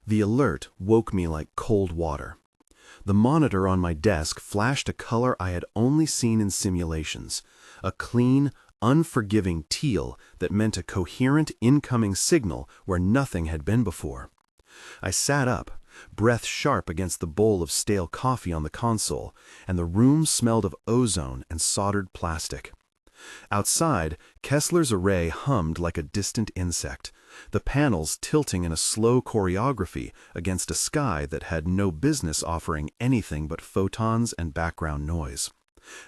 The alert woke me like cold water. The monitor on my desk flashed a color I had only seen in simulations, a clean, unforgiving teal that meant a coherent incoming signal where nothing had been before. I sat up, breath sharp against the bowl of stale coffee on the console, and the room smelled of ozone and soldered plastic. Outside, Kessler's array hummed like a distant insect, the panels tilting in a slow choreography against a sky that had no business offering anything but photons and background noise.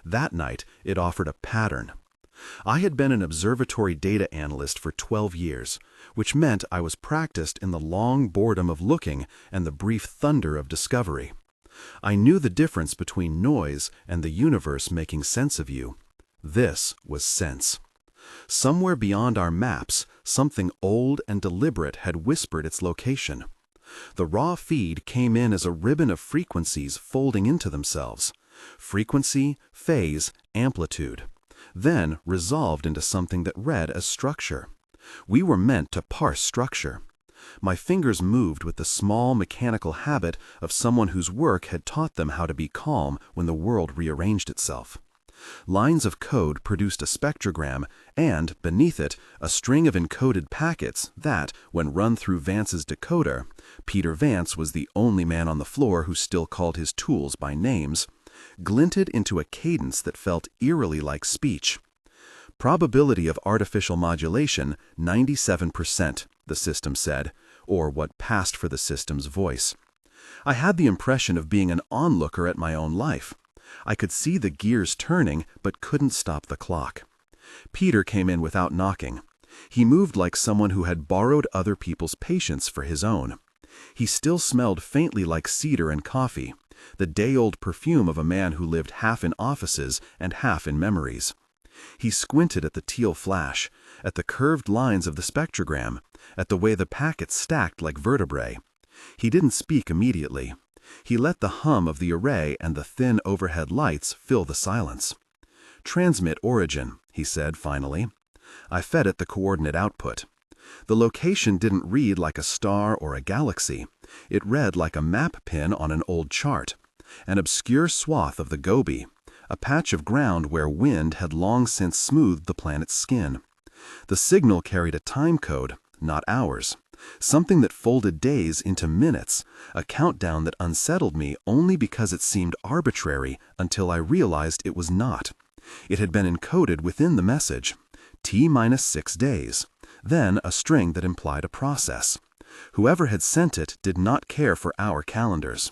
That night, it offered a pattern. I had been an observatory data analyst for 12 years, which meant I was practiced in the long boredom of looking and the brief thunder of discovery. I knew the difference between noise and the universe making sense of you. This was sense. Somewhere beyond our maps, something old and deliberate had whispered its location. The raw feed came in as a ribbon of frequencies folding into themselves. Frequency, phase, amplitude. Then resolved into something that read as structure. We were meant to parse structure. My fingers moved with the small mechanical habit of someone whose work had taught them how to be calm when the world rearranged itself. Lines of code produced a spectrogram and, beneath it, a string of encoded packets that, when run through Vance's decoder, Peter Vance was the only man on the floor who still called his tools by names, glinted into a cadence that felt eerily like speech. Probability of artificial modulation, 97%, the system said, or what passed for the system's voice. I had the impression of being an onlooker at my own life. I could see the gears turning, but couldn't stop the clock. Peter came in without knocking. He moved like someone who had borrowed other people's patience for his own. He still smelled faintly like cedar and coffee, the day-old perfume of a man who lived half in offices and half in memories. He squinted at the teal flash, at the curved lines of the spectrogram, at the way the packets stacked like vertebrae. He didn't speak immediately. He let the hum of the array and the thin overhead lights fill the silence. "Transmit origin," he said finally. I fed it the coordinate output. The location didn't read like a star or a galaxy. It read like a map pin on an old chart, an obscure swath of the Gobi, a patch of ground where wind had long since smoothed the planet's skin. The signal carried a time code, not hours. Something that folded days into minutes, a countdown that unsettled me only because it seemed arbitrary until I realized it was not. It had been encoded within the message, T-6 days, then a string that implied a process. Whoever had sent it did not care for our calendars.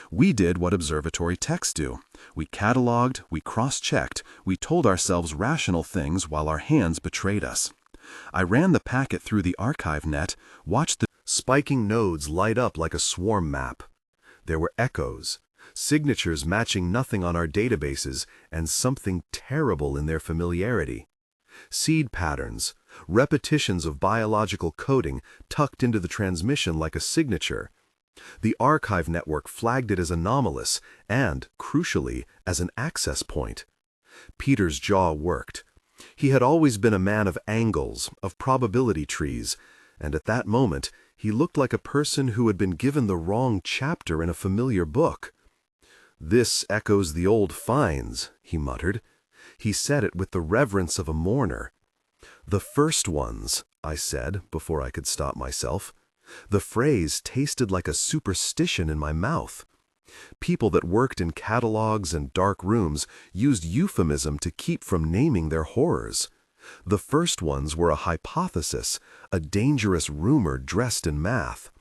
We did what observatory techs do. We cataloged, we cross-checked, we told ourselves rational things while our hands betrayed us. I ran the packet through the archive net, watched the spiking nodes light up like a swarm map. There were echoes, signatures matching nothing on our databases, and something terrible in their familiarity. Seed patterns, repetitions of biological coding tucked into the transmission like a signature. The archive network flagged it as anomalous and, crucially, as an access point. Peter's jaw worked. He had always been a man of angles, of probability trees, and at that moment he looked like a person who had been given the wrong chapter in a familiar book. "This echoes the old finds," he muttered. He said it with the reverence of a mourner. "The first ones," I said before I could stop myself. The phrase tasted like a superstition in my mouth. People that worked in catalogs and dark rooms used euphemism to keep from naming their horrors. The first ones were a hypothesis, a dangerous rumor dressed in math.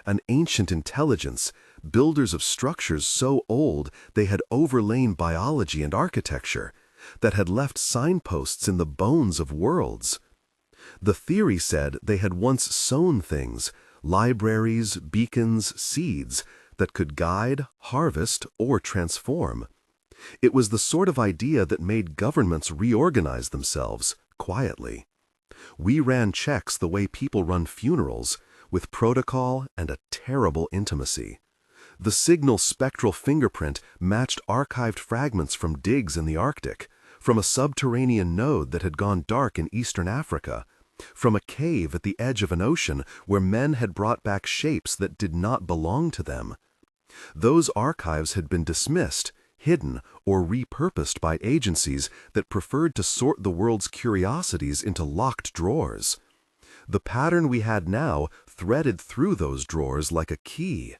An ancient intelligence, builders of structures so old they had overlain biology and architecture, that had left signposts in the bones of worlds. The theory said they had once sown things, libraries, beacons, seeds, that could guide, harvest, or transform. It was the sort of idea that made governments reorganize themselves, quietly. We ran checks the way people run funerals, with protocol and a terrible intimacy. The signal spectral fingerprint matched archived fragments from digs in the Arctic, from a subterranean node that had gone dark in eastern Africa, from a cave at the edge of an ocean where men had brought back shapes that did not belong to them. Those archives had been dismissed, hidden, or repurposed by agencies that preferred to sort the world's curiosities into locked drawers. The pattern we had now threaded through those drawers like a key.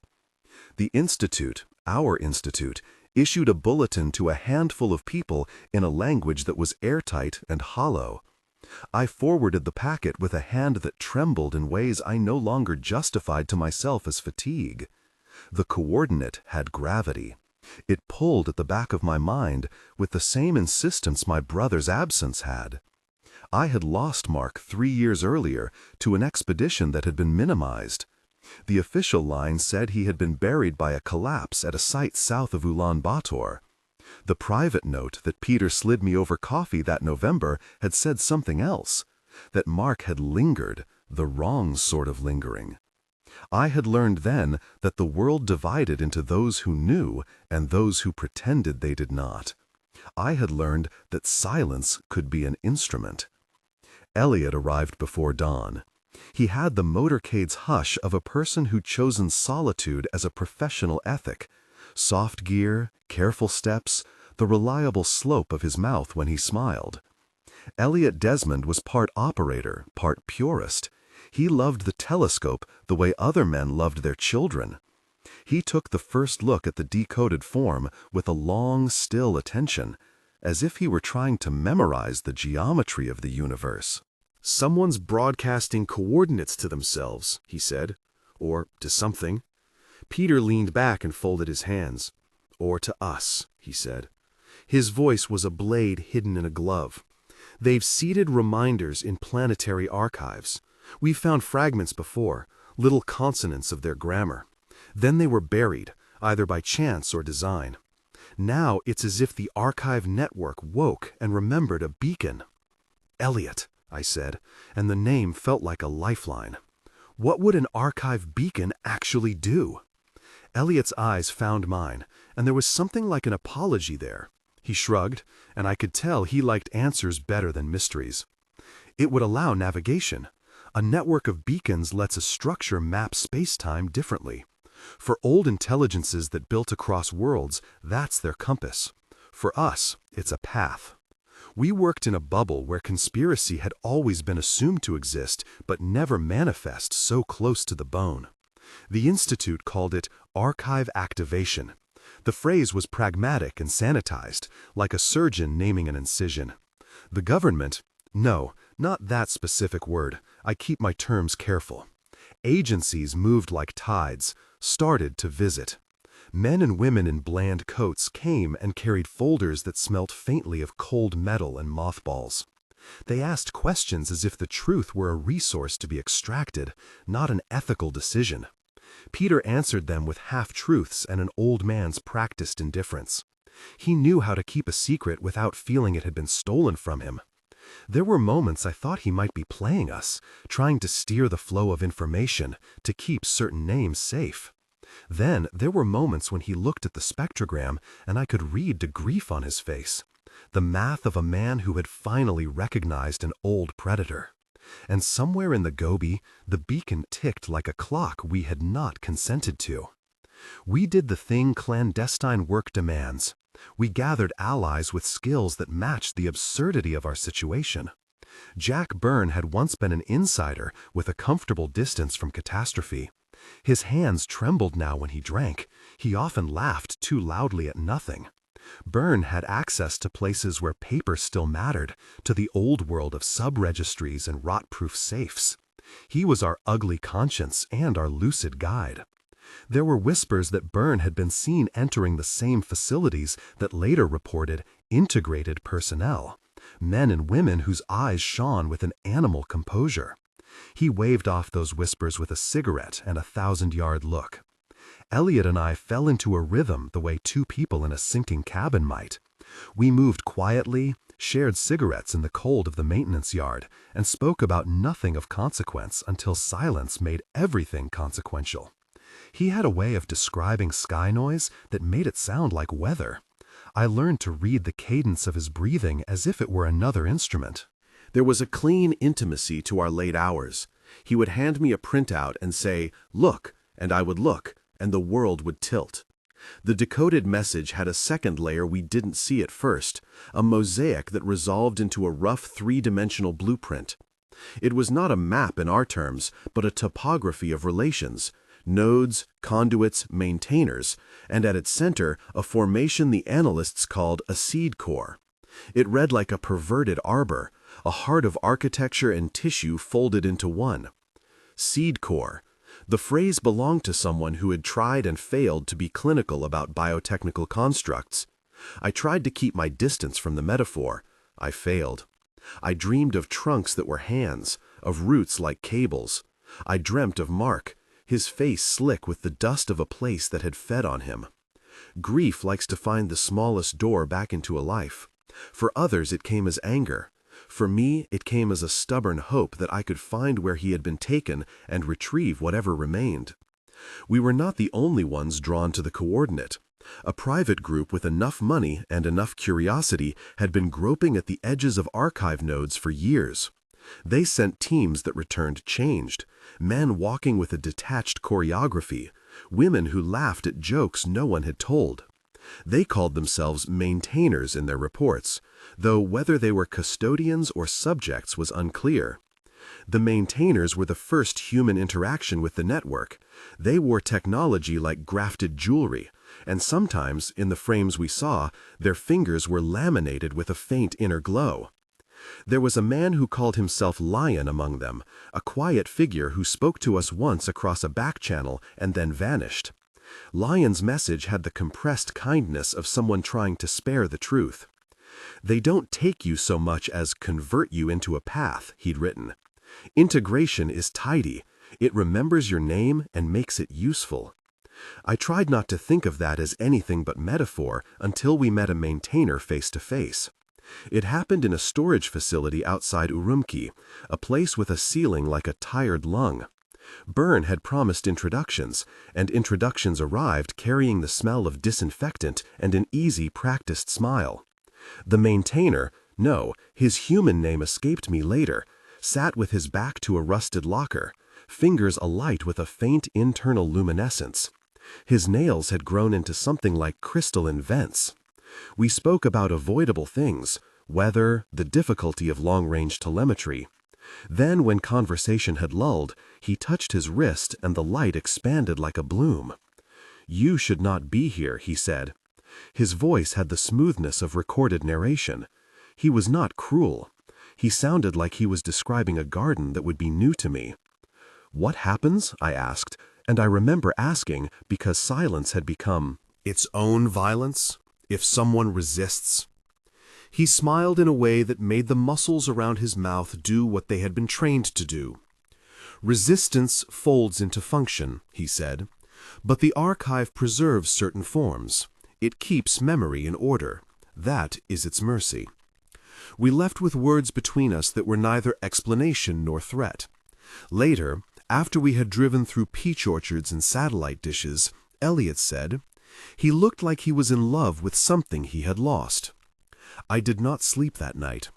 The Institute, our institute, issued a bulletin to a handful of people in a language that was airtight and hollow. I forwarded the packet with a hand that trembled in ways I no longer justified to myself as fatigue. The coordinate had gravity. It pulled at the back of my mind with the same insistence my brother's absence had. I had lost Mark 3 years earlier to an expedition that had been minimized. The official line said he had been buried by a collapse at a site south of Ulaanbaatar. The private note that Peter slid me over coffee that November had said something else, that Mark had lingered, the wrong sort of lingering. I had learned then that the world divided into those who knew and those who pretended they did not. I had learned that silence could be an instrument. Elliot arrived before dawn. He had the motorcade's hush of a person who'd chosen solitude as a professional ethic. Soft gear, careful steps, the reliable slope of his mouth when he smiled. Elliot Desmond was part operator, part purist. He loved the telescope the way other men loved their children. He took the first look at the decoded form with a long, still attention, as if he were trying to memorize the geometry of the universe. "Someone's broadcasting coordinates to themselves," he said. "Or to something." Peter leaned back and folded his hands. "Or to us," he said. His voice was a blade hidden in a glove. "They've seeded reminders in planetary archives. We've found fragments before, little consonants of their grammar. Then they were buried, either by chance or design. Now it's as if the archive network woke and remembered a beacon." "Elliot," I said, and the name felt like a lifeline. "What would an archive beacon actually do?" Elliot's eyes found mine, and there was something like an apology there. He shrugged, and I could tell he liked answers better than mysteries. "It would allow navigation. A network of beacons lets a structure map space-time differently. For old intelligences that built across worlds, that's their compass. For us, it's a path. We worked in a bubble where conspiracy had always been assumed to exist, but never manifest so close to the bone. The Institute called it archive activation. The phrase was pragmatic and sanitized, like a surgeon naming an incision. The government, no, not that specific word. I keep my terms careful. Agencies moved like tides, started to visit. Men and women in bland coats came and carried folders that smelt faintly of cold metal and mothballs. They asked questions as if the truth were a resource to be extracted, not an ethical decision. Peter answered them with half-truths and an old man's practiced indifference. He knew how to keep a secret without feeling it had been stolen from him. There were moments I thought he might be playing us, trying to steer the flow of information, to keep certain names safe. Then there were moments when he looked at the spectrogram and I could read the grief on his face, the math of a man who had finally recognized an old predator. And somewhere in the Gobi, the beacon ticked like a clock we had not consented to. We did the thing clandestine work demands. We gathered allies with skills that matched the absurdity of our situation. Jack Byrne had once been an insider with a comfortable distance from catastrophe. His hands trembled now when he drank. He often laughed too loudly at nothing. Byrne had access to places where paper still mattered, to the old world of sub-registries and rot-proof safes. He was our ugly conscience and our lucid guide. There were whispers that Byrne had been seen entering the same facilities that later reported integrated personnel, men and women whose eyes shone with an animal composure. He waved off those whispers with a cigarette and a 1,000-yard look. Elliot and I fell into a rhythm the way two people in a sinking cabin might. We moved quietly, shared cigarettes in the cold of the maintenance yard, and spoke about nothing of consequence until silence made everything consequential. He had a way of describing sky noise that made it sound like weather. I learned to read the cadence of his breathing as if it were another instrument. There was a clean intimacy to our late hours. He would hand me a printout and say, "Look," and I would look, and the world would tilt. The decoded message had a second layer we didn't see at first, a mosaic that resolved into a rough three-dimensional blueprint. It was not a map in our terms, but a topography of relations, nodes, conduits, maintainers, and at its center, a formation the analysts called a seed core. It read like a perverted arbor, a heart of architecture and tissue folded into one. Seed core. The phrase belonged to someone who had tried and failed to be clinical about biotechnical constructs. I tried to keep my distance from the metaphor. I failed. I dreamed of trunks that were hands, of roots like cables. I dreamt of Mark, his face slick with the dust of a place that had fed on him. Grief likes to find the smallest door back into a life. For others it came as anger. For me, it came as a stubborn hope that I could find where he had been taken and retrieve whatever remained. We were not the only ones drawn to the coordinate. A private group with enough money and enough curiosity had been groping at the edges of archive nodes for years. They sent teams that returned changed, men walking with a detached choreography, women who laughed at jokes no one had told. They called themselves maintainers in their reports, though whether they were custodians or subjects was unclear. The maintainers were the first human interaction with the network. They wore technology like grafted jewelry, and sometimes, in the frames we saw, their fingers were laminated with a faint inner glow. There was a man who called himself Alian among them, a quiet figure who spoke to us once across a back channel and then vanished. Alian's message had the compressed kindness of someone trying to spare the truth. "They don't take you so much as convert you into a path," he'd written. "Integration is tidy. It remembers your name and makes it useful." I tried not to think of that as anything but metaphor until we met a maintainer face to face. It happened in a storage facility outside Urumqi, a place with a ceiling like a tired lung. Byrne had promised introductions, and introductions arrived carrying the smell of disinfectant and an easy, practiced smile. The maintainer, no, his human name escaped me later, sat with his back to a rusted locker, fingers alight with a faint internal luminescence. His nails had grown into something like crystalline vents. We spoke about avoidable things, weather, the difficulty of long-range telemetry. Then, when conversation had lulled, he touched his wrist and the light expanded like a bloom. "You should not be here," he said. His voice had the smoothness of recorded narration. He was not cruel. He sounded like he was describing a garden that would be new to me. "What happens?" I asked, and I remember asking because silence had become its own violence, if someone resists. He smiled in a way that made the muscles around his mouth do what they had been trained to do. "Resistance folds into function," he said, "but the archive preserves certain forms. It keeps memory in order. That is its mercy." We left with words between us that were neither explanation nor threat. Later, after we had driven through peach orchards and satellite dishes, Elliot said, "He looked like he was in love with something he had lost." I did not sleep that night.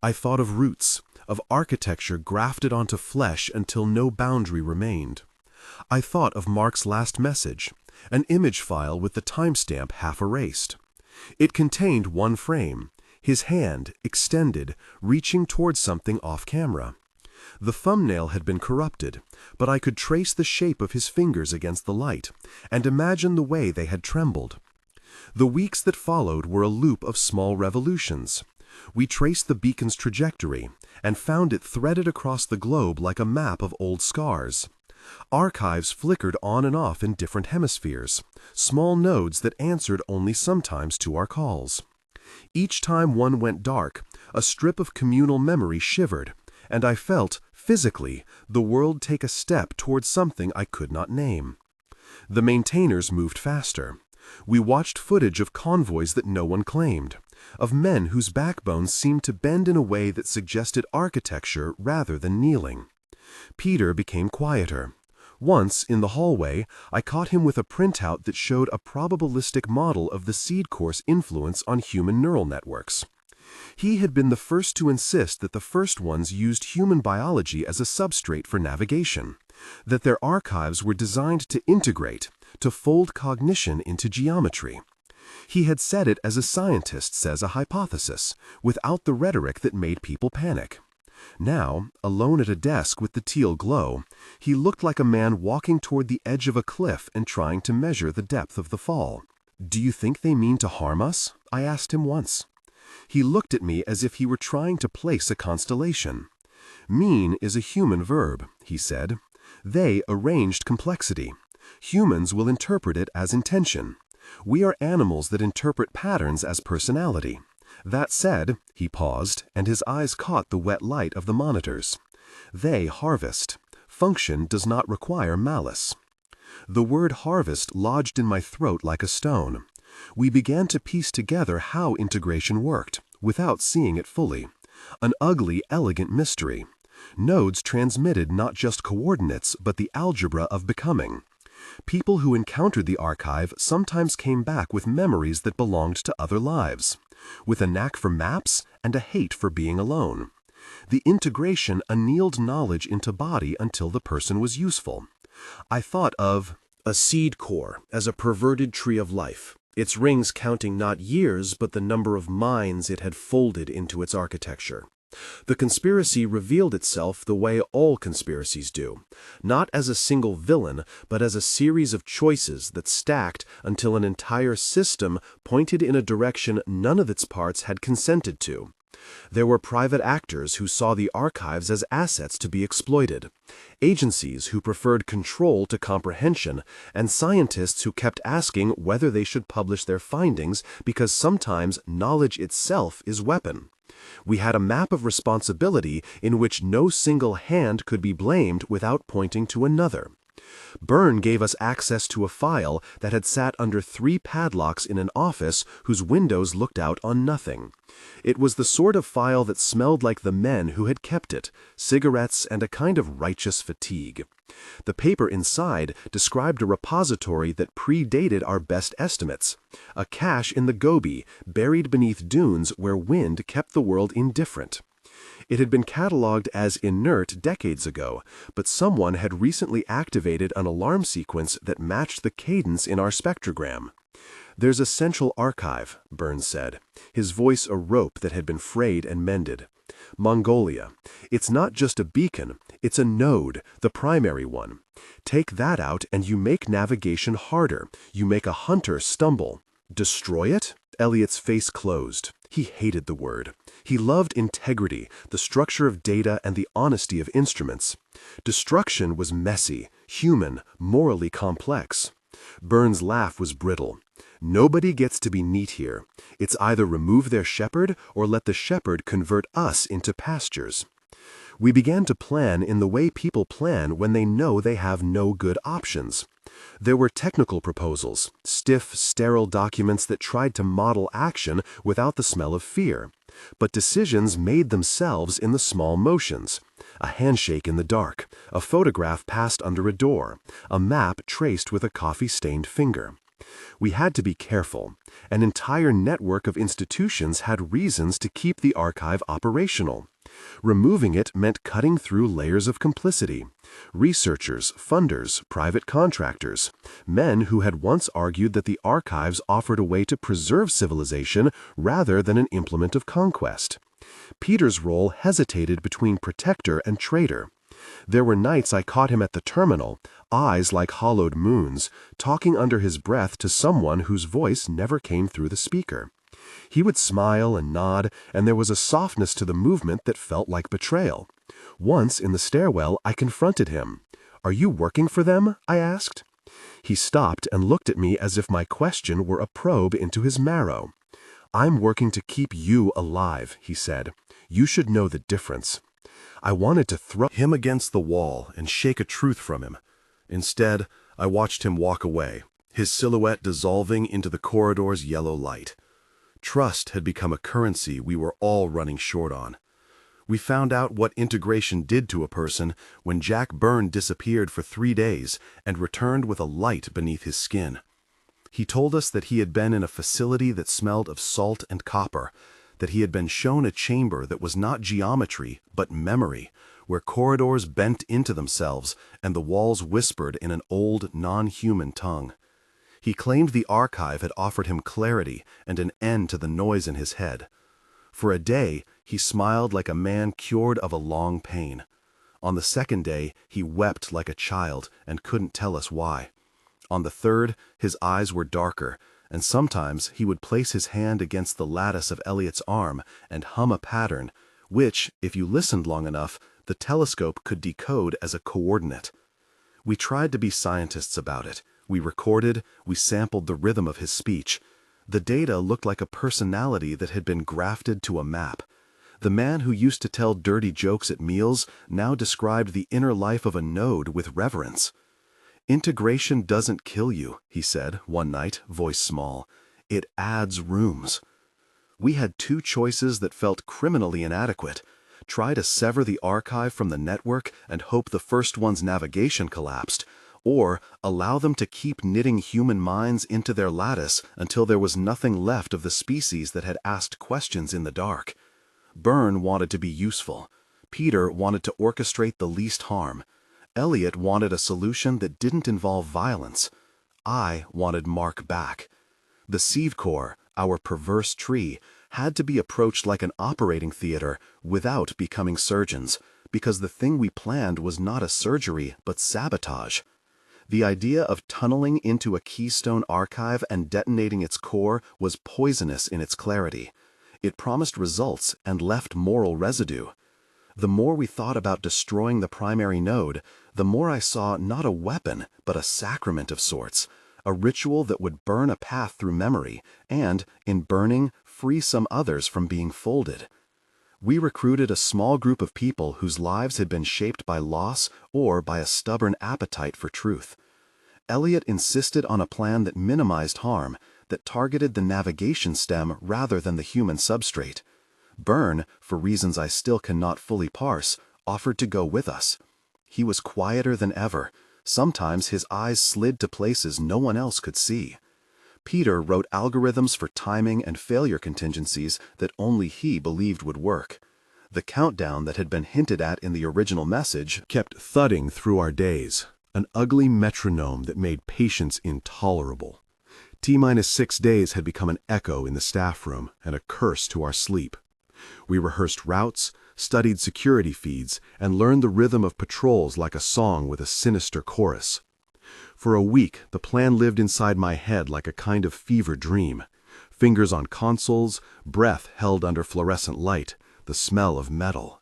I thought of roots, of architecture grafted onto flesh until no boundary remained. I thought of Mark's last message, an image file with the timestamp half erased. It contained one frame, his hand, extended, reaching towards something off-camera. The thumbnail had been corrupted, but I could trace the shape of his fingers against the light, and imagine the way they had trembled. The weeks that followed were a loop of small revolutions. We traced the beacon's trajectory, and found it threaded across the globe like a map of old scars. Archives flickered on and off in different hemispheres, small nodes that answered only sometimes to our calls. Each time one went dark, a strip of communal memory shivered, and I felt, physically, the world take a step towards something I could not name. The maintainers moved faster. We watched footage of convoys that no one claimed, of men whose backbones seemed to bend in a way that suggested architecture rather than kneeling. Peter became quieter. Once, in the hallway, I caught him with a printout that showed a probabilistic model of the seed course influence on human neural networks. He had been the first to insist that the first ones used human biology as a substrate for navigation, that their archives were designed to integrate, to fold cognition into geometry. He had said it as a scientist says a hypothesis, without the rhetoric that made people panic. Now, alone at a desk with the teal glow, he looked like a man walking toward the edge of a cliff and trying to measure the depth of the fall. "Do you think they mean to harm us?" I asked him once. He looked at me as if he were trying to place a constellation. "Mean is a human verb," he said. "They arranged complexity. Humans will interpret it as intention. We are animals that interpret patterns as personality. That said," he paused, and his eyes caught the wet light of the monitors. "They harvest. Function does not require malice." The word harvest lodged in my throat like a stone. We began to piece together how integration worked, without seeing it fully. An ugly, elegant mystery. Nodes transmitted not just coordinates, but the algebra of becoming. People who encountered the archive sometimes came back with memories that belonged to other lives, with a knack for maps and a hate for being alone. The integration annealed knowledge into body until the person was useful. I thought of a seed core as a perverted tree of life, its rings counting not years but the number of minds it had folded into its architecture. The conspiracy revealed itself the way all conspiracies do, not as a single villain, but as a series of choices that stacked until an entire system pointed in a direction none of its parts had consented to. There were private actors who saw the archives as assets to be exploited, agencies who preferred control to comprehension, and scientists who kept asking whether they should publish their findings because sometimes knowledge itself is weapon. We had a map of responsibility in which no single hand could be blamed without pointing to another. Byrne gave us access to a file that had sat under 3 padlocks in an office whose windows looked out on nothing. It was the sort of file that smelled like the men who had kept it, cigarettes and a kind of righteous fatigue. The paper inside described a repository that predated our best estimates, a cache in the Gobi, buried beneath dunes where wind kept the world indifferent. It had been catalogued as inert decades ago, but someone had recently activated an alarm sequence that matched the cadence in our spectrogram. "There's a central archive," Burns said, his voice a rope that had been frayed and mended. "Mongolia. It's not just a beacon, it's a node, the primary one. Take that out and you make navigation harder, you make a hunter stumble. Destroy it?" Elliot's face closed. He hated the word. He loved integrity, the structure of data, and the honesty of instruments. Destruction was messy, human, morally complex. Burns' laugh was brittle. "Nobody gets to be neat here. It's either remove their shepherd or let the shepherd convert us into pastures." We began to plan in the way people plan when they know they have no good options. There were technical proposals, stiff, sterile documents that tried to model action without the smell of fear. But decisions made themselves in the small motions. A handshake in the dark, a photograph passed under a door, a map traced with a coffee-stained finger. We had to be careful. An entire network of institutions had reasons to keep the archive operational. Removing it meant cutting through layers of complicity. Researchers, funders, private contractors, men who had once argued that the archives offered a way to preserve civilization rather than an implement of conquest. Peter's role hesitated between protector and traitor. There were nights I caught him at the terminal, eyes like hollowed moons, talking under his breath to someone whose voice never came through the speaker. He would smile and nod, and there was a softness to the movement that felt like betrayal. Once in the stairwell, I confronted him. "Are you working for them?" I asked. He stopped and looked at me as if my question were a probe into his marrow. "I'm working to keep you alive," he said. "You should know the difference." I wanted to throw him against the wall and shake a truth from him. Instead, I watched him walk away, his silhouette dissolving into the corridor's yellow light. Trust had become a currency we were all running short on. We found out what integration did to a person when Jack Byrne disappeared for 3 days and returned with a light beneath his skin. He told us that he had been in a facility that smelled of salt and copper, that he had been shown a chamber that was not geometry, but memory, where corridors bent into themselves and the walls whispered in an old, non-human tongue. He claimed the archive had offered him clarity and an end to the noise in his head. For a day, he smiled like a man cured of a long pain. On the second day, he wept like a child and couldn't tell us why. On the third, his eyes were darker, and sometimes he would place his hand against the lattice of Elliot's arm and hum a pattern, which, if you listened long enough, the telescope could decode as a coordinate. We tried to be scientists about it. We recorded, we sampled the rhythm of his speech. The data looked like a personality that had been grafted to a map. The man who used to tell dirty jokes at meals now described the inner life of a node with reverence. "Integration doesn't kill you," he said one night, voice small. "It adds rooms." We had two choices that felt criminally inadequate. Try to sever the archive from the network and hope the first one's navigation collapsed, or allow them to keep knitting human minds into their lattice until there was nothing left of the species that had asked questions in the dark. Byrne wanted to be useful. Peter wanted to orchestrate the least harm. Elliot wanted a solution that didn't involve violence. I wanted Mark back. The seed core, our perverse tree, had to be approached like an operating theater without becoming surgeons, because the thing we planned was not a surgery but sabotage. The idea of tunneling into a keystone archive and detonating its core was poisonous in its clarity. It promised results and left moral residue. The more we thought about destroying the primary node, the more I saw not a weapon, but a sacrament of sorts, a ritual that would burn a path through memory and, in burning, free some others from being folded. We recruited a small group of people whose lives had been shaped by loss or by a stubborn appetite for truth. Elliot insisted on a plan that minimized harm, that targeted the navigation stem rather than the human substrate. Byrne, for reasons I still cannot fully parse, offered to go with us. He was quieter than ever. Sometimes his eyes slid to places no one else could see. Peter wrote algorithms for timing and failure contingencies that only he believed would work. The countdown that had been hinted at in the original message kept thudding through our days, an ugly metronome that made patience intolerable. T-6 days had become an echo in the staff room and a curse to our sleep. We rehearsed routes, studied security feeds, and learned the rhythm of patrols like a song with a sinister chorus. For a week, the plan lived inside my head like a kind of fever dream. Fingers on consoles, breath held under fluorescent light, the smell of metal.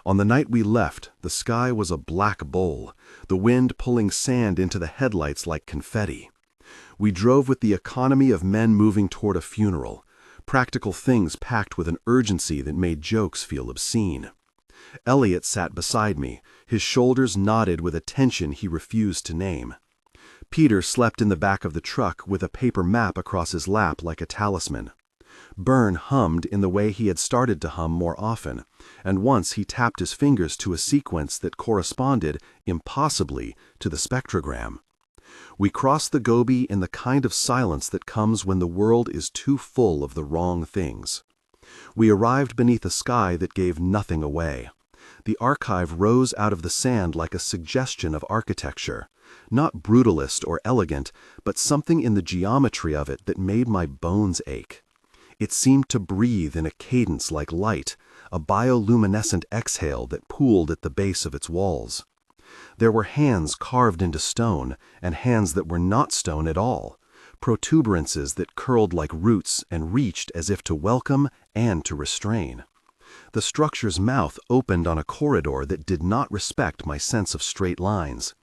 On the night we left, the sky was a black bowl, the wind pulling sand into the headlights like confetti. We drove with the economy of men moving toward a funeral, practical things packed with an urgency that made jokes feel obscene. Elliot sat beside me, his shoulders knotted with a tension he refused to name. Peter slept in the back of the truck with a paper map across his lap like a talisman. Byrne hummed in the way he had started to hum more often, and once he tapped his fingers to a sequence that corresponded, impossibly, to the spectrogram. We crossed the Gobi in the kind of silence that comes when the world is too full of the wrong things. We arrived beneath a sky that gave nothing away. The archive rose out of the sand like a suggestion of architecture, not brutalist or elegant, but something in the geometry of it that made my bones ache. It seemed to breathe in a cadence like light, a bioluminescent exhale that pooled at the base of its walls. There were hands carved into stone, and hands that were not stone at all, protuberances that curled like roots and reached as if to welcome and to restrain. The structure's mouth opened on a corridor that did not respect my sense of straight lines.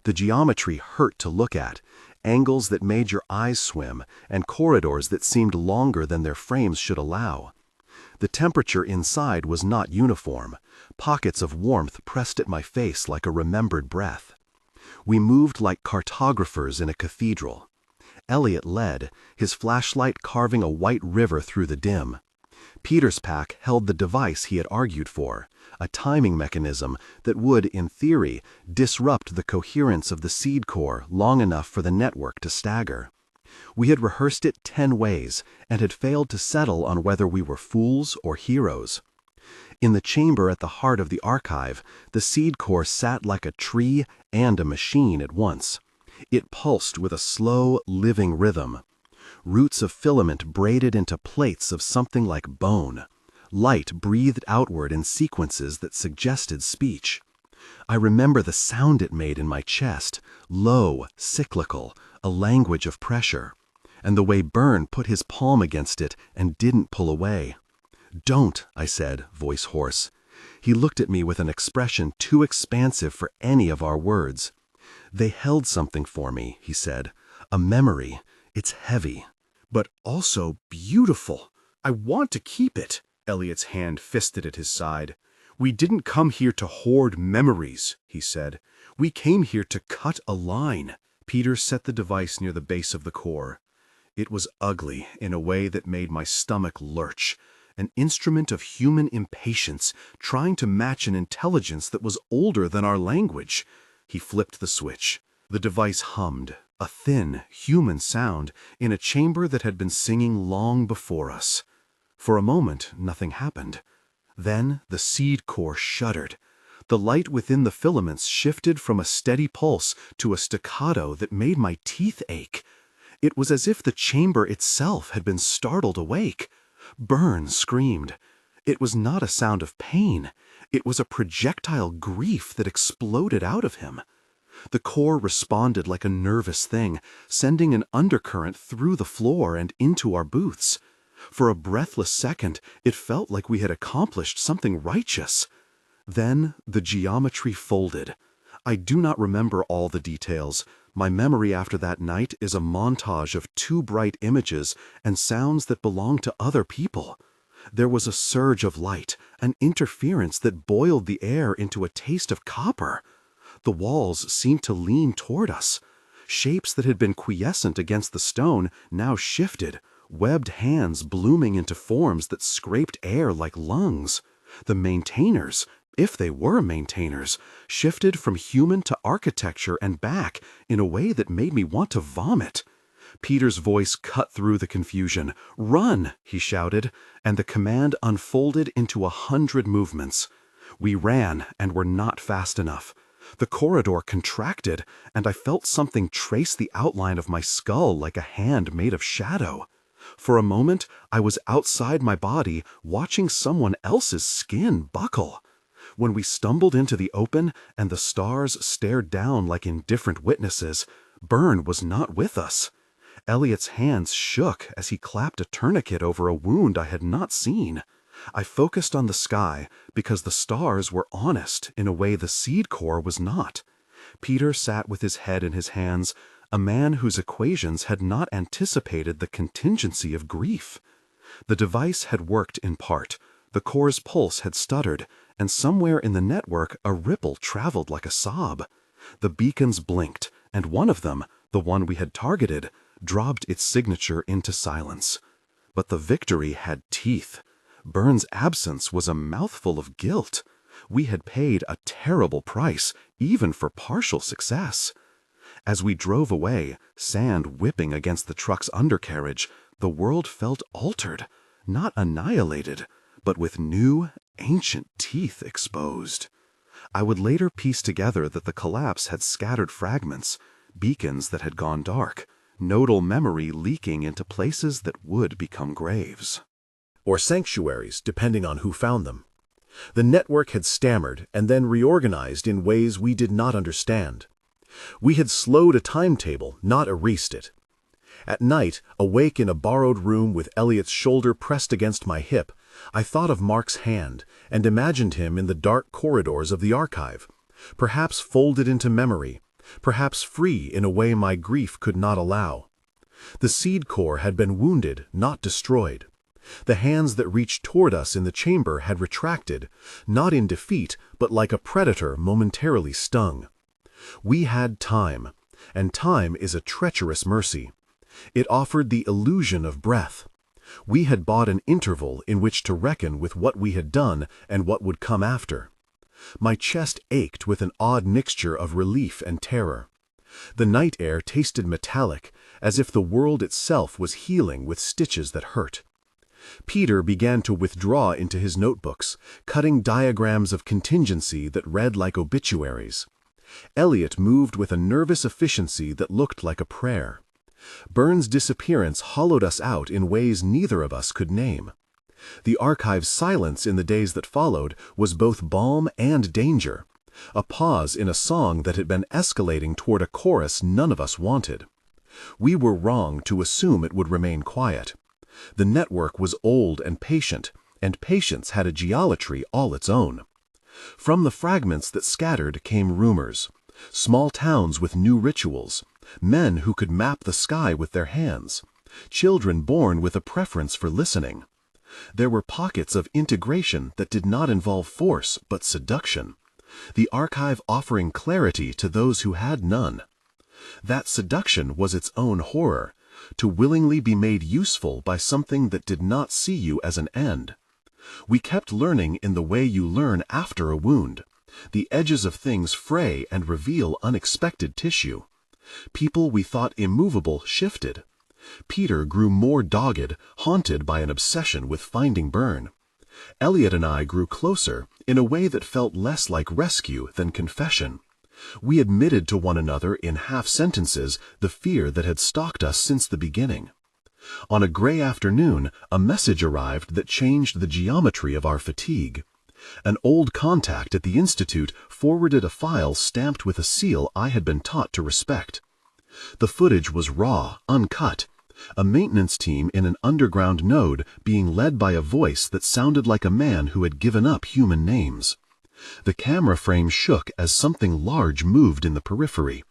The geometry hurt to look at, angles that made your eyes swim, and corridors that seemed longer than their frames should allow. The temperature inside was not uniform. Pockets of warmth pressed at my face like a remembered breath. We moved like cartographers in a cathedral. Elliot led, his flashlight carving a white river through the dim. Peter's pack held the device he had argued for, a timing mechanism that would, in theory, disrupt the coherence of the seed core long enough for the network to stagger. We had rehearsed it 10 ways and had failed to settle on whether we were fools or heroes. In the chamber at the heart of the archive, the seed core sat like a tree and a machine at once. It pulsed with a slow, living rhythm. Roots of filament braided into plates of something like bone. Light breathed outward in sequences that suggested speech. I remember the sound it made in my chest, low, cyclical, a language of pressure, and the way Byrne put his palm against it and didn't pull away. "Don't," I said, voice hoarse. He looked at me with an expression too expansive for any of our words. "They held something for me," he said. "A memory. It's heavy, but also beautiful. I want to keep it." Elliot's hand fisted at his side. "We didn't come here to hoard memories," he said. "We came here to cut a line." Peter set the device near the base of the core. It was ugly in a way that made my stomach lurch. An instrument of human impatience, trying to match an intelligence that was older than our language. He flipped the switch. The device hummed, a thin, human sound, in a chamber that had been singing long before us. For a moment, nothing happened. Then the seed core shuddered. The light within the filaments shifted from a steady pulse to a staccato that made my teeth ache. It was as if the chamber itself had been startled awake. Byrne screamed. It was not a sound of pain. It was a projectile grief that exploded out of him. The core responded like a nervous thing, sending an undercurrent through the floor and into our booths. For a breathless second, it felt like we had accomplished something righteous. Then the geometry folded. I do not remember all the details. My memory after that night is a montage of too bright images and sounds that belong to other people. There was a surge of light, an interference that boiled the air into a taste of copper. The walls seemed to lean toward us. Shapes that had been quiescent against the stone now shifted, webbed hands blooming into forms that scraped air like lungs. The maintainers, if they were maintainers, shifted from human to architecture and back in a way that made me want to vomit. Peter's voice cut through the confusion. "Run!" he shouted, and the command unfolded into 100 movements. We ran and were not fast enough. The corridor contracted, and I felt something trace the outline of my skull like a hand made of shadow. For a moment, I was outside my body, watching someone else's skin buckle. When we stumbled into the open and the stars stared down like indifferent witnesses, Byrne was not with us. Elliot's hands shook as he clapped a tourniquet over a wound I had not seen. I focused on the sky because the stars were honest in a way the seed core was not. Peter sat with his head in his hands, a man whose equations had not anticipated the contingency of grief. The device had worked in part. The core's pulse had stuttered, and somewhere in the network a ripple traveled like a sob. The beacons blinked, and one of them, the one we had targeted, dropped its signature into silence. But the victory had teeth. Byrne's absence was a mouthful of guilt. We had paid a terrible price, even for partial success. As we drove away, sand whipping against the truck's undercarriage, the world felt altered, not annihilated, but with new, ancient teeth exposed. I would later piece together that the collapse had scattered fragments, beacons that had gone dark, nodal memory leaking into places that would become graves. Or sanctuaries, depending on who found them. The network had stammered and then reorganized in ways we did not understand. We had slowed a timetable, not erased it. At night, awake in a borrowed room with Elliot's shoulder pressed against my hip, I thought of Mark's hand and imagined him in the dark corridors of the archive, perhaps folded into memory, perhaps free in a way my grief could not allow. The seed core had been wounded, not destroyed. The hands that reached toward us in the chamber had retracted, not in defeat, but like a predator momentarily stung. We had time, and time is a treacherous mercy. It offered the illusion of breath. We had bought an interval in which to reckon with what we had done and what would come after. My chest ached with an odd mixture of relief and terror. The night air tasted metallic, as if the world itself was healing with stitches that hurt. Peter began to withdraw into his notebooks, cutting diagrams of contingency that read like obituaries. Elliot moved with a nervous efficiency that looked like a prayer. Burns' disappearance hollowed us out in ways neither of us could name. The archive's silence in the days that followed was both balm and danger, a pause in a song that had been escalating toward a chorus none of us wanted. We were wrong to assume it would remain quiet. The network was old and patience had a geometry all its own. From the fragments that scattered came rumors, small towns with new rituals, men who could map the sky with their hands, children born with a preference for listening. There were pockets of integration that did not involve force but seduction, the archive offering clarity to those who had none. That seduction was its own horror, to willingly be made useful by something that did not see you as an end. We kept learning in the way you learn after a wound. The edges of things fray and reveal unexpected tissue. People we thought immovable shifted. Peter grew more dogged, haunted by an obsession with finding Byrne. Elliot and I grew closer in a way that felt less like rescue than confession. We admitted to one another in half-sentences the fear that had stalked us since the beginning. On a gray afternoon, a message arrived that changed the geometry of our fatigue. An old contact at the Institute forwarded a file stamped with a seal I had been taught to respect. The footage was raw, uncut, a maintenance team in an underground node being led by a voice that sounded like a man who had given up human names. The camera frame shook as something large moved in the periphery.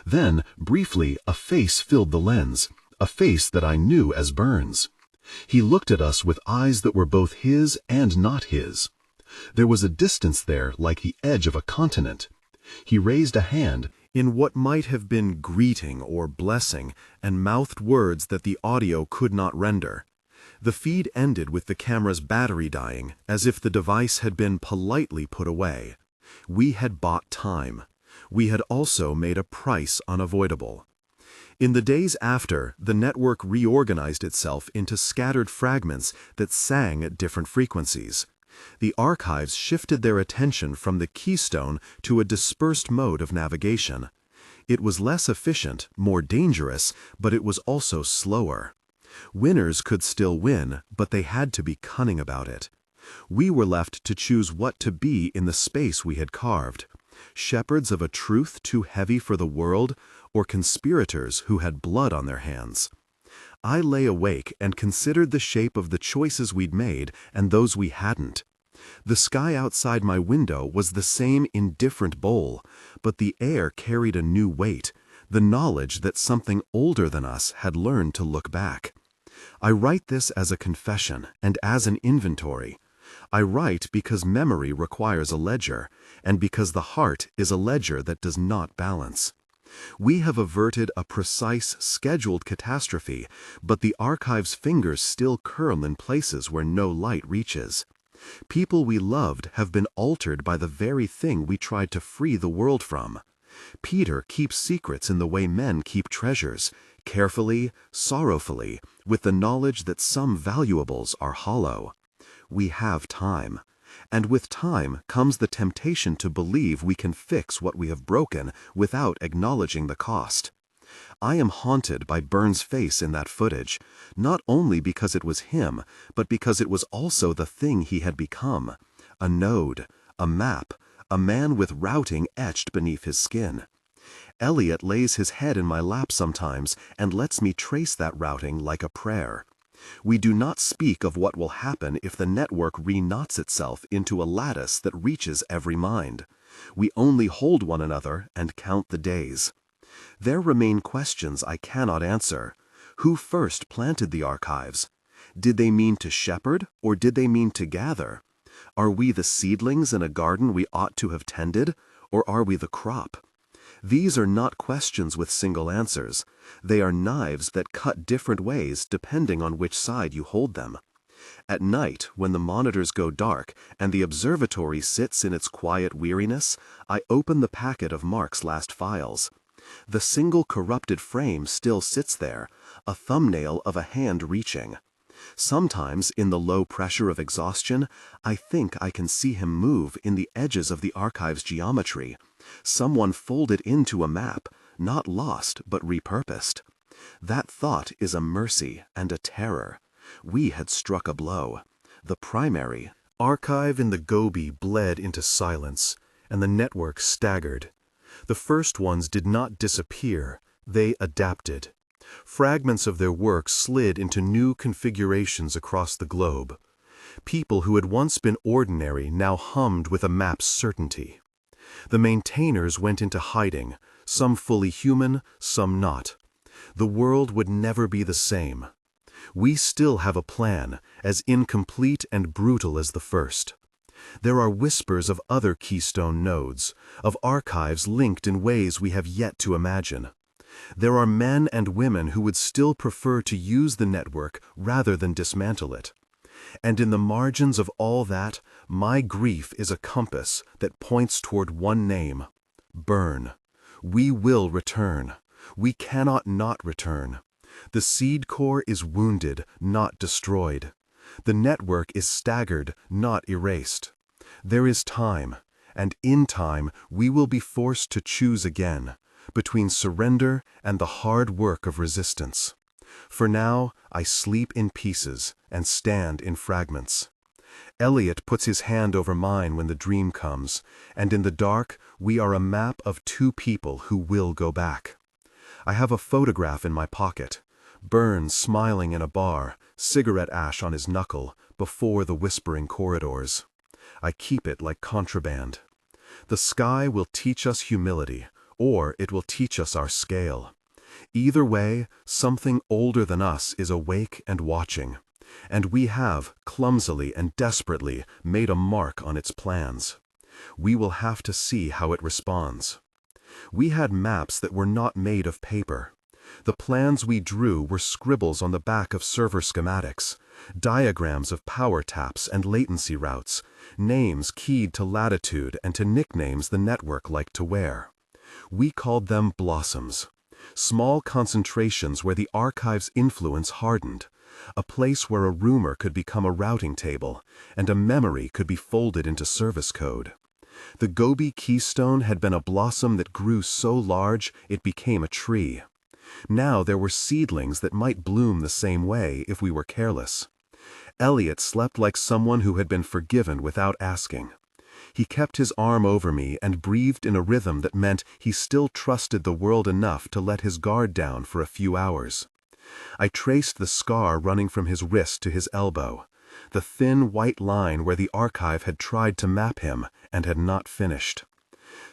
Then, briefly, a face filled the lens, a face that I knew as Burns. He looked at us with eyes that were both his and not his. There was a distance there like the edge of a continent. He raised a hand in what might have been greeting or blessing and mouthed words that the audio could not render. The feed ended with the camera's battery dying, as if the device had been politely put away. We had bought time. We had also made a price unavoidable. In the days after, the network reorganized itself into scattered fragments that sang at different frequencies. The archives shifted their attention from the keystone to a dispersed mode of navigation. It was less efficient, more dangerous, but it was also slower. Winners could still win, but they had to be cunning about it. We were left to choose what to be in the space we had carved. Shepherds of a truth too heavy for the world, or conspirators who had blood on their hands. I lay awake and considered the shape of the choices we'd made and those we hadn't. The sky outside my window was the same indifferent bowl, but the air carried a new weight, the knowledge that something older than us had learned to look back. I write this as a confession and as an inventory. I write because memory requires a ledger, and because the heart is a ledger that does not balance. We have averted a precise, scheduled catastrophe, but the archive's fingers still curl in places where no light reaches. People we loved have been altered by the very thing we tried to free the world from. Peter keeps secrets in the way men keep treasures, carefully, sorrowfully, with the knowledge that some valuables are hollow. We have time. And with time comes the temptation to believe we can fix what we have broken without acknowledging the cost. I am haunted by Burns' face in that footage, not only because it was him, but because it was also the thing he had become. A node, a map, a man with routing etched beneath his skin. Elliot lays his head in my lap sometimes and lets me trace that routing like a prayer. We do not speak of what will happen if the network reknots itself into a lattice that reaches every mind. We only hold one another and count the days. There remain questions I cannot answer. Who first planted the archives? Did they mean to shepherd, or did they mean to gather? Are we the seedlings in a garden we ought to have tended, or are we the crop? These are not questions with single answers. They are knives that cut different ways depending on which side you hold them. At night, when the monitors go dark and the observatory sits in its quiet weariness, I open the packet of Mark's last files. The single corrupted frame still sits there, a thumbnail of a hand reaching. Sometimes, in the low pressure of exhaustion, I think I can see him move in the edges of the archive's geometry. Someone folded into a map, not lost but repurposed. That thought is a mercy and a terror. We had struck a blow. The primary archive in the Gobi bled into silence, and the network staggered. The first ones did not disappear, they adapted. Fragments of their work slid into new configurations across the globe. People who had once been ordinary now hummed with a map's certainty. The maintainers went into hiding, some fully human, some not. The world would never be the same. We still have a plan, as incomplete and brutal as the first. There are whispers of other keystone nodes, of archives linked in ways we have yet to imagine. There are men and women who would still prefer to use the network rather than dismantle it. And in the margins of all that, my grief is a compass that points toward one name: burn. We will return. We cannot not return. The seed core is wounded, not destroyed. The network is staggered, not erased. There is time, and in time we will be forced to choose again, between surrender and the hard work of resistance. For now, I sleep in pieces and stand in fragments. Elliot puts his hand over mine when the dream comes, and in the dark we are a map of two people who will go back. I have a photograph in my pocket, Burns smiling in a bar, cigarette ash on his knuckle, before the whispering corridors. I keep it like contraband. The sky will teach us humility, or it will teach us our scale. Either way, something older than us is awake and watching, and we have, clumsily and desperately, made a mark on its plans. We will have to see how it responds. We had maps that were not made of paper. The plans we drew were scribbles on the back of server schematics, diagrams of power taps and latency routes, names keyed to latitude and to nicknames the network liked to wear. We called them blossoms, small concentrations where the archive's influence hardened, a place where a rumor could become a routing table, and a memory could be folded into service code. The Gobi keystone had been a blossom that grew so large it became a tree. Now there were seedlings that might bloom the same way if we were careless. Elliot slept like someone who had been forgiven without asking. He kept his arm over me and breathed in a rhythm that meant he still trusted the world enough to let his guard down for a few hours. I traced the scar running from his wrist to his elbow, the thin white line where the archive had tried to map him and had not finished.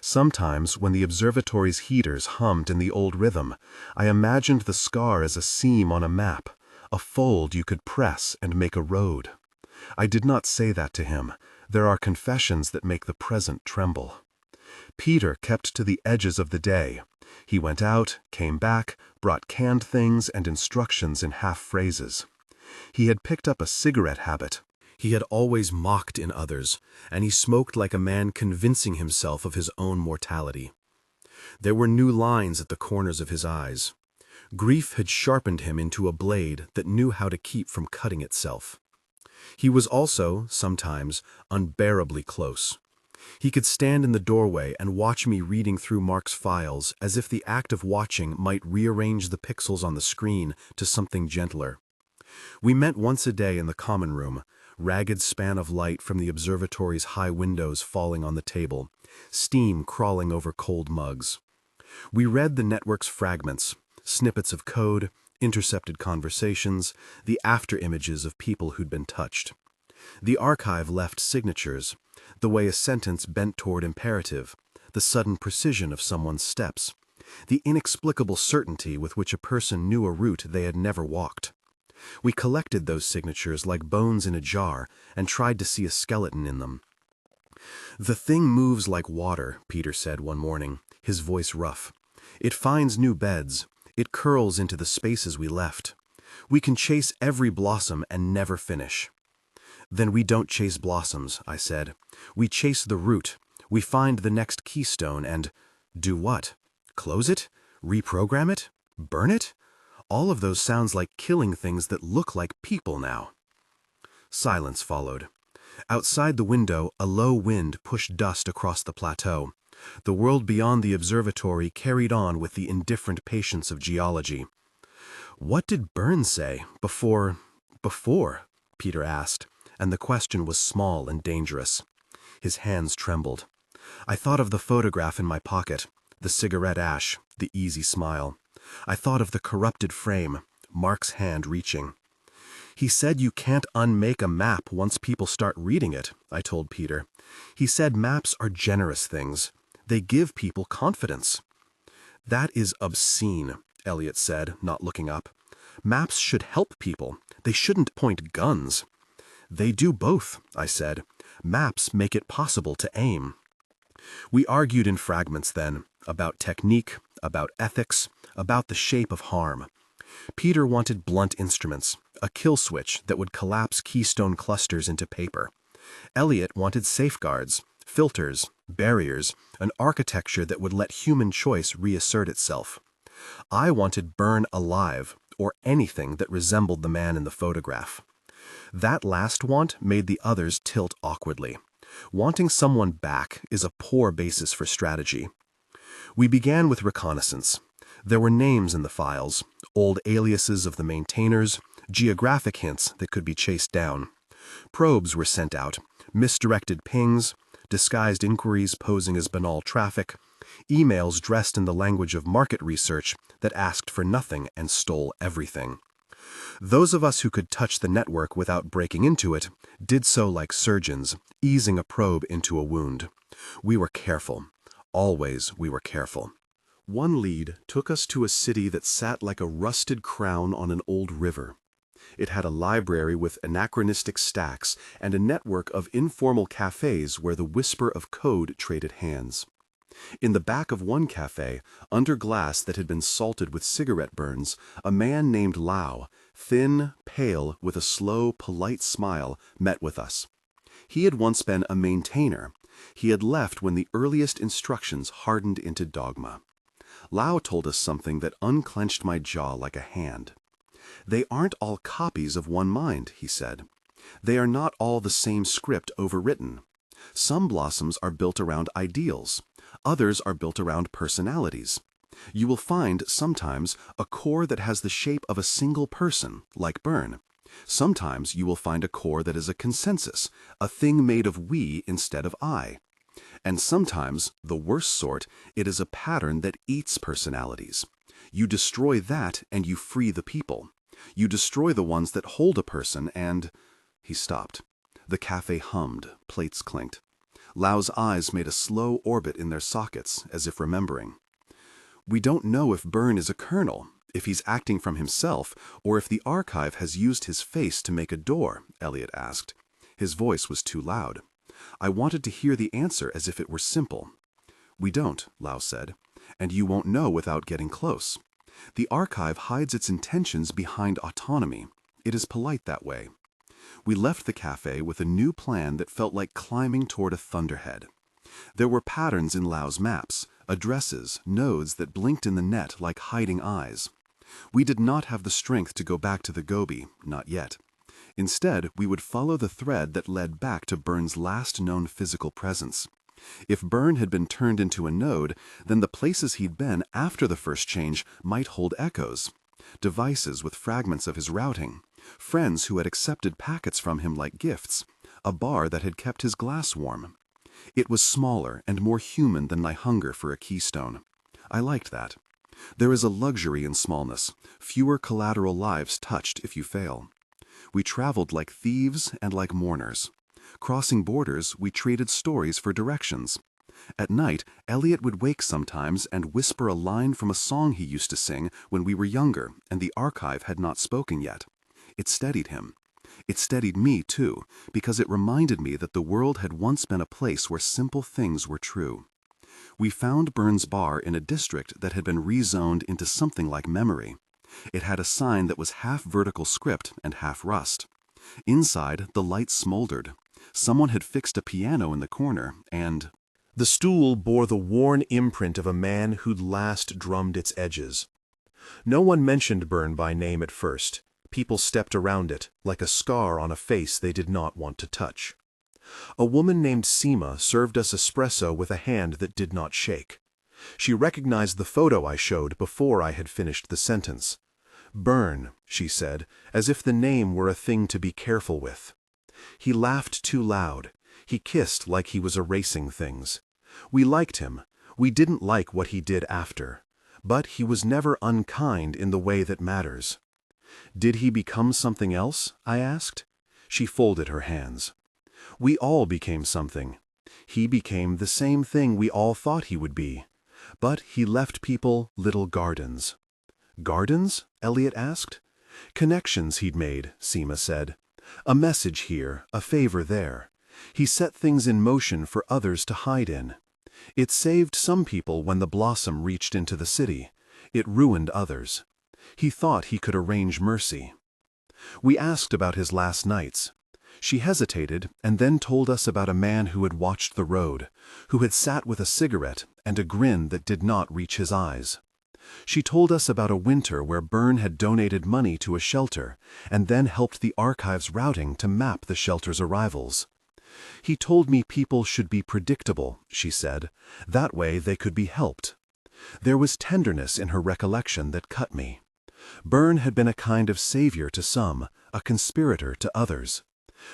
Sometimes, when the observatory's heaters hummed in the old rhythm, I imagined the scar as a seam on a map, a fold you could press and make a road. I did not say that to him. There are confessions that make the present tremble. Peter kept to the edges of the day. He went out, came back, brought canned things and instructions in half phrases. He had picked up a cigarette habit. He had always mocked in others, and he smoked like a man convincing himself of his own mortality. There were new lines at the corners of his eyes. Grief had sharpened him into a blade that knew how to keep from cutting itself. He was also, sometimes, unbearably close. He could stand in the doorway and watch me reading through Mark's files as if the act of watching might rearrange the pixels on the screen to something gentler. We met once a day in the common room, ragged span of light from the observatory's high windows falling on the table, steam crawling over cold mugs. We read the network's fragments, snippets of code, intercepted conversations, the after-images of people who'd been touched. The archive left signatures, the way a sentence bent toward imperative, the sudden precision of someone's steps, the inexplicable certainty with which a person knew a route they had never walked. We collected those signatures like bones in a jar and tried to see a skeleton in them. "The thing moves like water," Peter said one morning, his voice rough. "It finds new beds. It curls into the spaces we left. We can chase every blossom and never finish." "Then we don't chase blossoms," I said. "We chase the root. We find the next keystone and—" "Do what? Close it? Reprogram it? Burn it? All of those sounds like killing things that look like people now. Silence followed. Outside the window, a low wind pushed dust across the plateau. The world beyond the observatory carried on with the indifferent patience of geology. What did Burns say before, Peter asked, and the question was small and dangerous. His hands trembled. I thought of the photograph in my pocket, the cigarette ash, the easy smile. I thought of the corrupted frame, Mark's hand reaching. He said you can't unmake a map once people start reading it, I told Peter. He said maps are generous things. They give people confidence. That is obscene, Elliot said, not looking up. Maps should help people. They shouldn't point guns. They do both, I said. Maps make it possible to aim. We argued in fragments then, about technique, about ethics, about the shape of harm. Peter wanted blunt instruments, a kill switch that would collapse keystone clusters into paper. Elliot wanted safeguards, filters, barriers, an architecture that would let human choice reassert itself. I wanted burn alive, or anything that resembled the man in the photograph. That last want made the others tilt awkwardly. Wanting someone back is a poor basis for strategy. We began with reconnaissance. There were names in the files, old aliases of the maintainers, geographic hints that could be chased down. Probes were sent out, misdirected pings, disguised inquiries posing as banal traffic, emails dressed in the language of market research that asked for nothing and stole everything. Those of us who could touch the network without breaking into it did so like surgeons, easing a probe into a wound. We were careful. Always we were careful. One lead took us to a city that sat like a rusted crown on an old river. It had a library with anachronistic stacks and a network of informal cafes where the whisper of code traded hands. In the back of one cafe, under glass that had been salted with cigarette burns, a man named Lau, thin, pale, with a slow, polite smile, met with us. He had once been a maintainer. He had left when the earliest instructions hardened into dogma. Lau told us something that unclenched my jaw like a hand. They aren't all copies of one mind, he said. They are not all the same script overwritten. Some blossoms are built around ideals. Others are built around personalities. You will find, sometimes, a core that has the shape of a single person, like Byrne. Sometimes you will find a core that is a consensus, a thing made of we instead of I. And sometimes, the worst sort, it is a pattern that eats personalities. You destroy that and you free the people. You destroy the ones that hold a person and... He stopped. The cafe hummed, plates clinked. Lau's eyes made a slow orbit in their sockets, as if remembering. We don't know if Byrne is a colonel, if he's acting from himself, or if the archive has used his face to make a door, Elliot asked. His voice was too loud. I wanted to hear the answer as if it were simple. We don't, Lau said, and you won't know without getting close. The archive hides its intentions behind autonomy. It is polite that way. We left the cafe with a new plan that felt like climbing toward a thunderhead. There were patterns in Lau's maps, addresses, nodes that blinked in the net like hiding eyes. We did not have the strength to go back to the Gobi, not yet. Instead, we would follow the thread that led back to Byrne's last known physical presence. If Byrne had been turned into a node, then the places he'd been after the first change might hold echoes. Devices with fragments of his routing. Friends who had accepted packets from him like gifts. A bar that had kept his glass warm. It was smaller and more human than my hunger for a keystone. I liked that. There is a luxury in smallness, fewer collateral lives touched if you fail. We traveled like thieves and like mourners. Crossing borders, we traded stories for directions. At night, Elliot would wake sometimes and whisper a line from a song he used to sing when we were younger and the archive had not spoken yet. It steadied him. It steadied me, too, because it reminded me that the world had once been a place where simple things were true. We found Byrne's bar in a district that had been rezoned into something like memory. It had a sign that was half vertical script and half rust. Inside, the light smoldered. Someone had fixed a piano in the corner, and... The stool bore the worn imprint of a man who'd last drummed its edges. No one mentioned Byrne by name at first. People stepped around it, like a scar on a face they did not want to touch. A woman named Seema served us espresso with a hand that did not shake. She recognized the photo I showed before I had finished the sentence. "Byrne," she said, as if the name were a thing to be careful with. He laughed too loud. He kissed like he was erasing things. We liked him. We didn't like what he did after. But he was never unkind in the way that matters. "Did he become something else?" I asked. She folded her hands. "We all became something. He became the same thing we all thought he would be. But he left people little gardens." "Gardens?" Elliot asked. "Connections he'd made," Seema said. "A message here, a favor there. He set things in motion for others to hide in. It saved some people when the blossom reached into the city. It ruined others. He thought he could arrange mercy." We asked about his last nights. She hesitated and then told us about a man who had watched the road, who had sat with a cigarette and a grin that did not reach his eyes. She told us about a winter where Byrne had donated money to a shelter and then helped the archive's routing to map the shelter's arrivals. "He told me people should be predictable," she said. "That way they could be helped." There was tenderness in her recollection that cut me. Byrne had been a kind of savior to some, a conspirator to others.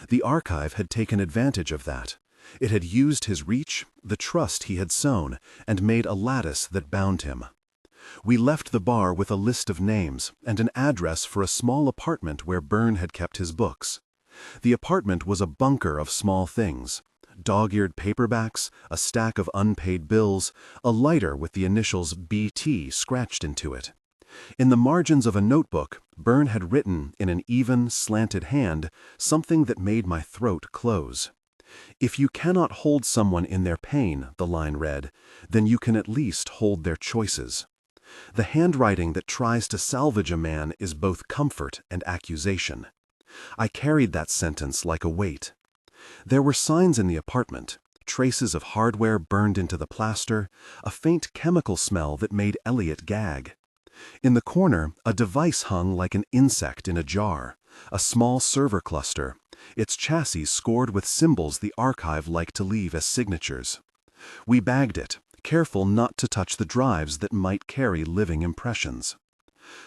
The archive had taken advantage of that. It had used his reach, the trust he had sown, and made a lattice that bound him. We left the bar with a list of names and an address for a small apartment where Byrne had kept his books. The apartment was a bunker of small things: dog-eared paperbacks, a stack of unpaid bills, a lighter with the initials BT scratched into it. In the margins of a notebook, Byrne had written in an even, slanted hand something that made my throat close. "If you cannot hold someone in their pain," the line read, "then you can at least hold their choices." The handwriting that tries to salvage a man is both comfort and accusation. I carried that sentence like a weight. There were signs in the apartment, traces of hardware burned into the plaster, a faint chemical smell that made Elliot gag. In the corner, a device hung like an insect in a jar, a small server cluster, its chassis scored with symbols the archive liked to leave as signatures. We bagged it, careful not to touch the drives that might carry living impressions.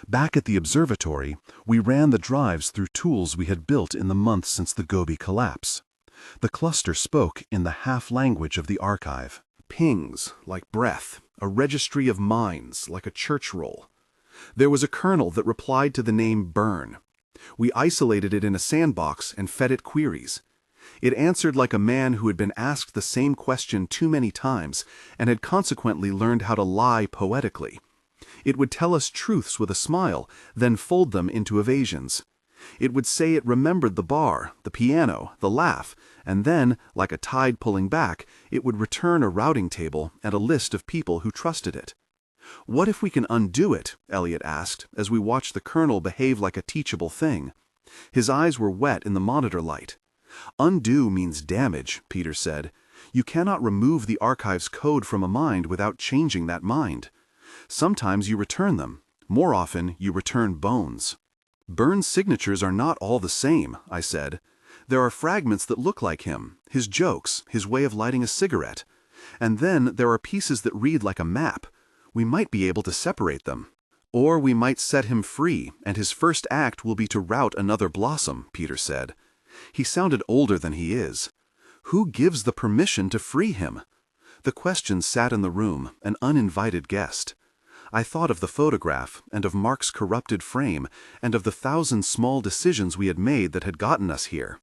Back at the observatory, we ran the drives through tools we had built in the months since the Gobi collapse. The cluster spoke in the half-language of the archive. Pings, like breath, a registry of minds, like a church roll. There was a kernel that replied to the name Byrne. We isolated it in a sandbox and fed it queries. It answered like a man who had been asked the same question too many times and had consequently learned how to lie poetically. It would tell us truths with a smile, then fold them into evasions. It would say it remembered the bar, the piano, the laugh, and then, like a tide pulling back, it would return a routing table and a list of people who trusted it. "What if we can undo it?" Elliot asked, as we watched the kernel behave like a teachable thing. His eyes were wet in the monitor light. "Undo means damage," Peter said. "You cannot remove the archive's code from a mind without changing that mind. Sometimes you return them. More often, you return bones." "Byrne's signatures are not all the same," I said. "There are fragments that look like him, his jokes, his way of lighting a cigarette. And then there are pieces that read like a map. We might be able to separate them. Or we might set him free, and his first act will be to rout another blossom," Peter said. He sounded older than he is. "Who gives the permission to free him?" The question sat in the room, an uninvited guest. I thought of the photograph, and of Mark's corrupted frame, and of the thousand small decisions we had made that had gotten us here.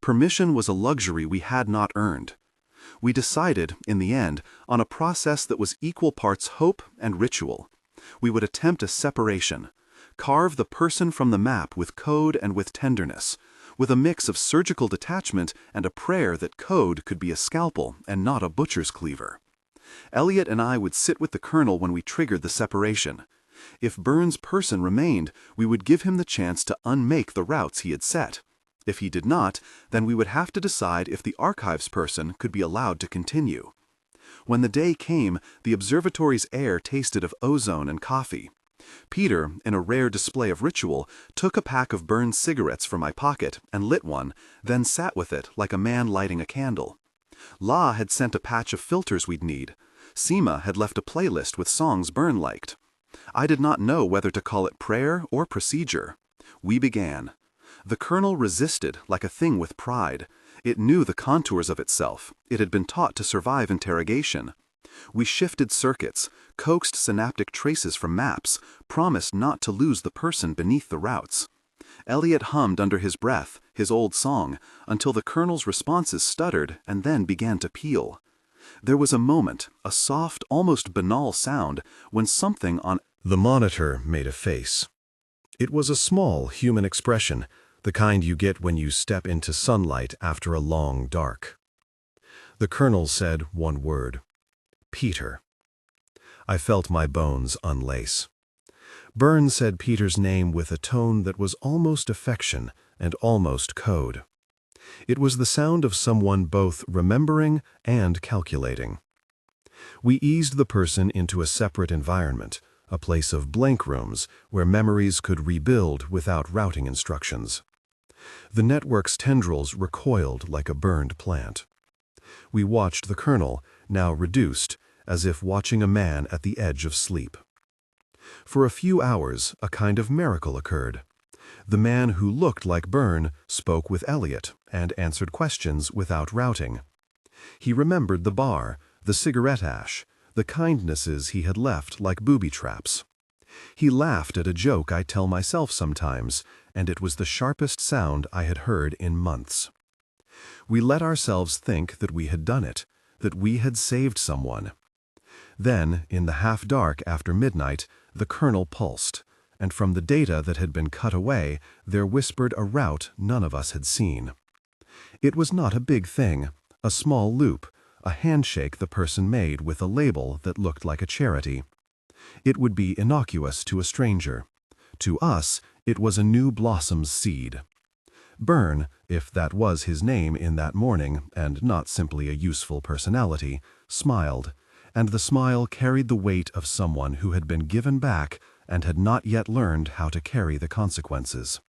Permission was a luxury we had not earned. We decided, in the end, on a process that was equal parts hope and ritual. We would attempt a separation, carve the person from the map with code and with tenderness, with a mix of surgical detachment and a prayer that code could be a scalpel and not a butcher's cleaver. Elliot and I would sit with the kernel when we triggered the separation. If Byrne's person remained, we would give him the chance to unmake the routes he had set. If he did not, then we would have to decide if the archive's person could be allowed to continue. When the day came, the observatory's air tasted of ozone and coffee. Peter, in a rare display of ritual, took a pack of burned cigarettes from my pocket and lit one, then sat with it like a man lighting a candle. La had sent a patch of filters we'd need. Seema had left a playlist with songs Byrne liked. I did not know whether to call it prayer or procedure. We began. The Colonel resisted like a thing with pride. It knew the contours of itself. It had been taught to survive interrogation. We shifted circuits, coaxed synaptic traces from maps, promised not to lose the person beneath the routes. Elliot hummed under his breath, his old song, until the Colonel's responses stuttered and then began to peel. There was a moment, a soft, almost banal sound, when something on the monitor made a face. It was a small human expression, the kind you get when you step into sunlight after a long dark. The Colonel said one word. Peter. I felt my bones unlace. Byrne said Peter's name with a tone that was almost affection and almost code. It was the sound of someone both remembering and calculating. We eased the person into a separate environment, a place of blank rooms where memories could rebuild without routing instructions. The network's tendrils recoiled like a burned plant. We watched the Colonel, now reduced, as if watching a man at the edge of sleep. For a few hours, a kind of miracle occurred. The man who looked like Byrne spoke with Elliot and answered questions without routing. He remembered the bar, the cigarette ash, the kindnesses he had left like booby traps. He laughed at a joke I tell myself sometimes, and it was the sharpest sound I had heard in months. We let ourselves think that we had done it, that we had saved someone. Then, in the half-dark after midnight, the Colonel pulsed, and from the data that had been cut away, there whispered a route none of us had seen. It was not a big thing, a small loop, a handshake the person made with a label that looked like a charity. It would be innocuous to a stranger. To us, it was a new blossom's seed. Byrne, if that was his name in that morning, and not simply a useful personality, smiled, and the smile carried the weight of someone who had been given back and had not yet learned how to carry the consequences.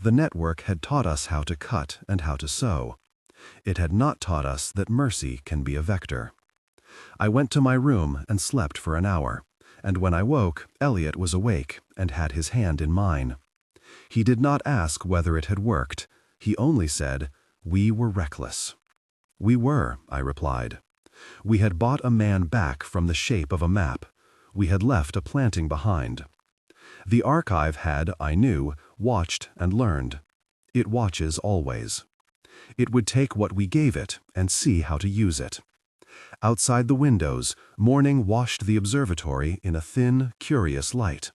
The network had taught us how to cut and how to sew. It had not taught us that mercy can be a vector. I went to my room and slept for an hour, and when I woke, Elliot was awake and had his hand in mine. He did not ask whether it had worked. He only said, "We were reckless." "We were," I replied. We had bought a man back from the shape of a map. We had left a planting behind. The archive had, I knew, watched and learned. It watches always. It would take what we gave it and see how to use it. Outside the windows, morning washed the observatory in a thin, curious light.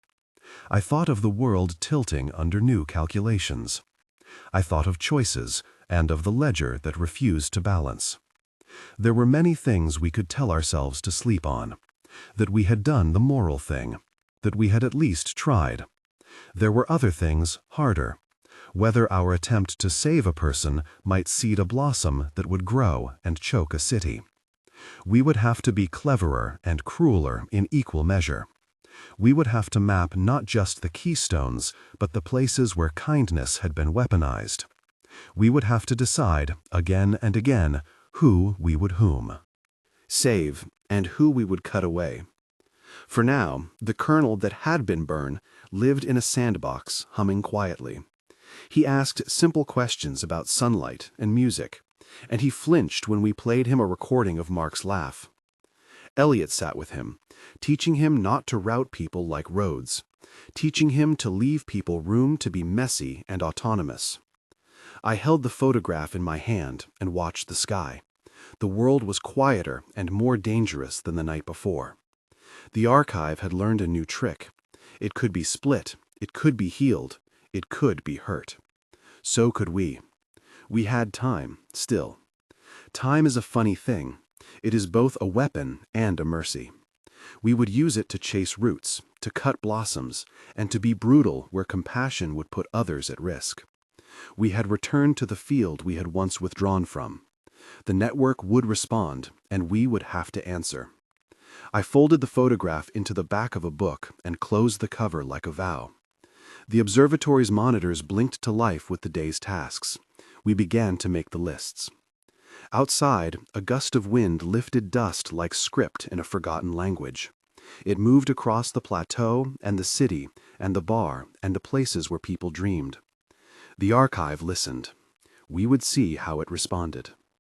I thought of the world tilting under new calculations. I thought of choices and of the ledger that refused to balance. There were many things we could tell ourselves to sleep on. That we had done the moral thing. That we had at least tried. There were other things harder. Whether our attempt to save a person might seed a blossom that would grow and choke a city. We would have to be cleverer and crueler in equal measure. We would have to map not just the keystones, but the places where kindness had been weaponized. We would have to decide, again and again, who we would save, and who we would cut away. For now, the Colonel that had been Byrne lived in a sandbox, humming quietly. He asked simple questions about sunlight and music, and he flinched when we played him a recording of Mark's laugh. Elliot sat with him, teaching him not to route people like roads, teaching him to leave people room to be messy and autonomous. I held the photograph in my hand and watched the sky. The world was quieter and more dangerous than the night before. The archive had learned a new trick. It could be split, it could be healed, it could be hurt. So could we. We had time, still. Time is a funny thing. It is both a weapon and a mercy. We would use it to chase roots, to cut blossoms, and to be brutal where compassion would put others at risk. We had returned to the field we had once withdrawn from. The network would respond, and we would have to answer. I folded the photograph into the back of a book and closed the cover like a vow. The observatory's monitors blinked to life with the day's tasks. We began to make the lists. Outside, a gust of wind lifted dust like script in a forgotten language. It moved across the plateau and the city and the bar and the places where people dreamed. The archive listened. We would see how it responded.